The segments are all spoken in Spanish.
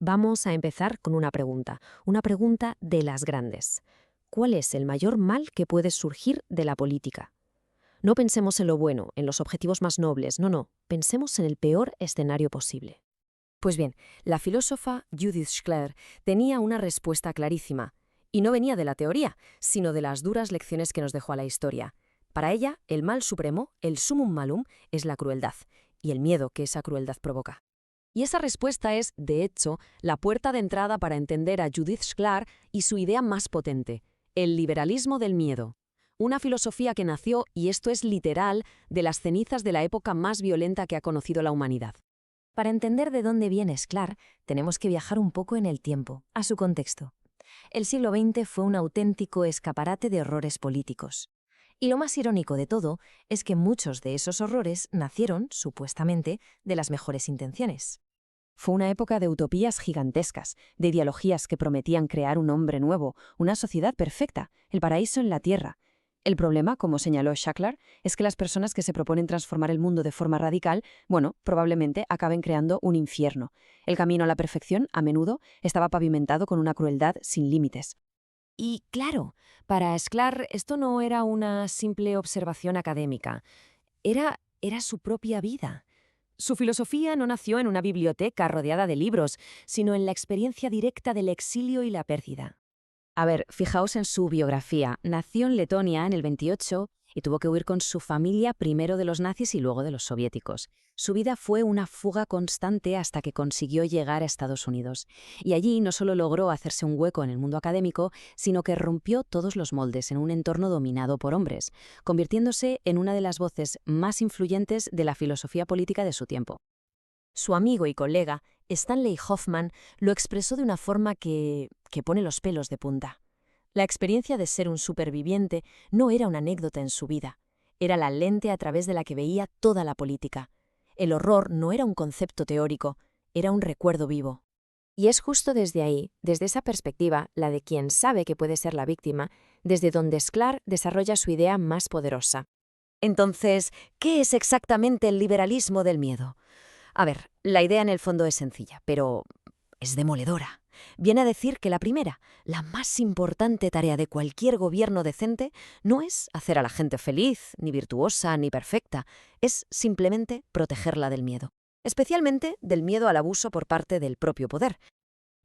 Vamos a empezar con una pregunta de las grandes. ¿Cuál es el mayor mal que puede surgir de la política? No pensemos en lo bueno, en los objetivos más nobles, no, pensemos en el peor escenario posible. Pues bien, la filósofa Judith Shkler tenía una respuesta clarísima, y no venía de la teoría, sino de las duras lecciones que nos dejó a la historia. Para ella, el mal supremo, el summum malum, es la crueldad, y el miedo que esa crueldad provoca. Y esa respuesta es, de hecho, la puerta de entrada para entender a Judith Shkler y su idea más potente, el liberalismo del miedo. Una filosofía que nació, y esto es literal, de las cenizas de la época más violenta que ha conocido la humanidad. Para entender de dónde viene Sklar, tenemos que viajar un poco en el tiempo, a su contexto. El siglo XX fue un auténtico escaparate de horrores políticos. Y lo más irónico de todo es que muchos de esos horrores nacieron, supuestamente, de las mejores intenciones. Fue una época de utopías gigantescas, de ideologías que prometían crear un hombre nuevo, una sociedad perfecta, el paraíso en la tierra. El problema, como señaló Shklar, es que las personas que se proponen transformar el mundo de forma radical, probablemente acaben creando un infierno. El camino a la perfección, a menudo, estaba pavimentado con una crueldad sin límites. Y claro, para Sklar esto no era una simple observación académica, era su propia vida. Su filosofía no nació en una biblioteca rodeada de libros, sino en la experiencia directa del exilio y la pérdida. A ver, fijaos en su biografía. Nació en Letonia en el 28 y tuvo que huir con su familia primero de los nazis y luego de los soviéticos. Su vida fue una fuga constante hasta que consiguió llegar a Estados Unidos. Y allí no solo logró hacerse un hueco en el mundo académico, sino que rompió todos los moldes en un entorno dominado por hombres, convirtiéndose en una de las voces más influyentes de la filosofía política de su tiempo. Su amigo y colega, Stanley Hoffman, lo expresó de una forma que pone los pelos de punta. La experiencia de ser un superviviente no era una anécdota en su vida, era la lente a través de la que veía toda la política. El horror no era un concepto teórico, era un recuerdo vivo. Y es justo desde ahí, desde esa perspectiva, la de quien sabe que puede ser la víctima, desde donde Sklar desarrolla su idea más poderosa. Entonces, ¿qué es exactamente el liberalismo del miedo? A ver, la idea en el fondo es sencilla, pero es demoledora. Viene a decir que la primera, la más importante tarea de cualquier gobierno decente no es hacer a la gente feliz, ni virtuosa, ni perfecta, es simplemente protegerla del miedo. Especialmente del miedo al abuso por parte del propio poder.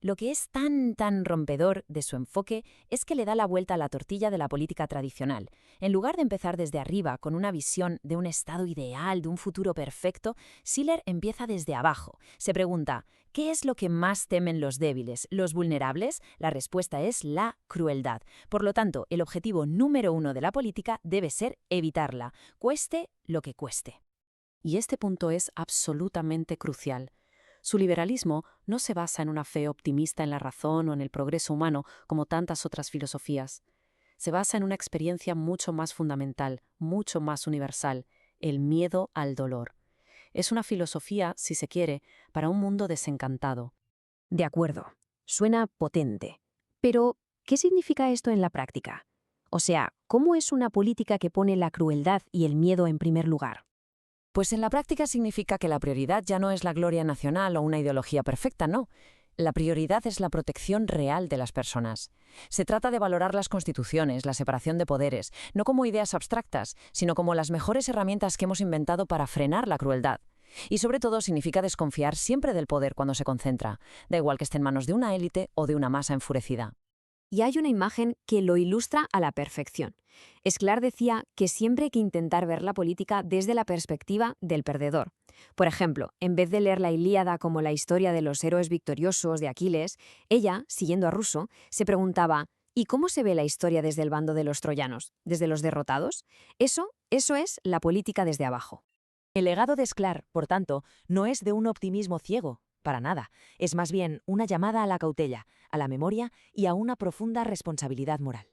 Lo que es tan rompedor de su enfoque es que le da la vuelta a la tortilla de la política tradicional. En lugar de empezar desde arriba con una visión de un estado ideal, de un futuro perfecto, Schiller empieza desde abajo. Se pregunta, ¿qué es lo que más temen los débiles, los vulnerables? La respuesta es la crueldad. Por lo tanto, el objetivo número 1 de la política debe ser evitarla, cueste lo que cueste. Y este punto es absolutamente crucial. Su liberalismo no se basa en una fe optimista en la razón o en el progreso humano como tantas otras filosofías. Se basa en una experiencia mucho más fundamental, mucho más universal, el miedo al dolor. Es una filosofía, si se quiere, para un mundo desencantado. De acuerdo, suena potente. Pero, ¿qué significa esto en la práctica? O sea, ¿cómo es una política que pone la crueldad y el miedo en primer lugar? Pues en la práctica significa que la prioridad ya no es la gloria nacional o una ideología perfecta, no. La prioridad es la protección real de las personas. Se trata de valorar las constituciones, la separación de poderes, no como ideas abstractas, sino como las mejores herramientas que hemos inventado para frenar la crueldad. Y sobre todo significa desconfiar siempre del poder cuando se concentra, da igual que esté en manos de una élite o de una masa enfurecida. Y hay una imagen que lo ilustra a la perfección. Sklar decía que siempre hay que intentar ver la política desde la perspectiva del perdedor. Por ejemplo, en vez de leer la Ilíada como la historia de los héroes victoriosos de Aquiles, ella, siguiendo a Rousseau, se preguntaba, ¿y cómo se ve la historia desde el bando de los troyanos? ¿Desde los derrotados? Eso es la política desde abajo. El legado de Sklar, por tanto, no es de un optimismo ciego, para nada. Es más bien una llamada a la cautela, a la memoria y a una profunda responsabilidad moral.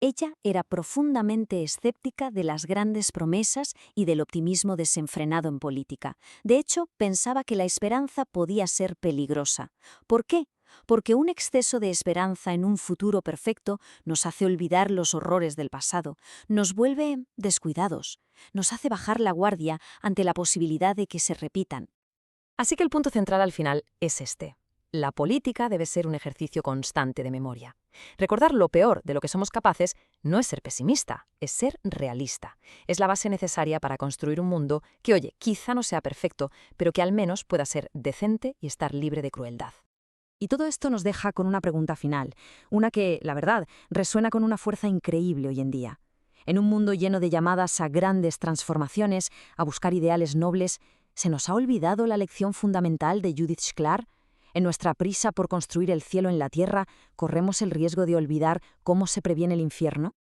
Ella era profundamente escéptica de las grandes promesas y del optimismo desenfrenado en política. De hecho, pensaba que la esperanza podía ser peligrosa. ¿Por qué? Porque un exceso de esperanza en un futuro perfecto nos hace olvidar los horrores del pasado, nos vuelve descuidados, nos hace bajar la guardia ante la posibilidad de que se repitan. Así que el punto central al final es este. la política debe ser un ejercicio constante de memoria. Recordar lo peor de lo que somos capaces no es ser pesimista, es ser realista. Es la base necesaria para construir un mundo que, oye, quizá no sea perfecto, pero que al menos pueda ser decente y estar libre de crueldad. Y todo esto nos deja con una pregunta final, una que, la verdad, resuena con una fuerza increíble hoy en día. En un mundo lleno de llamadas a grandes transformaciones, a buscar ideales nobles, ¿se nos ha olvidado la lección fundamental de Judith Shklar? En nuestra prisa por construir el cielo en la tierra, ¿corremos el riesgo de olvidar cómo se previene el infierno?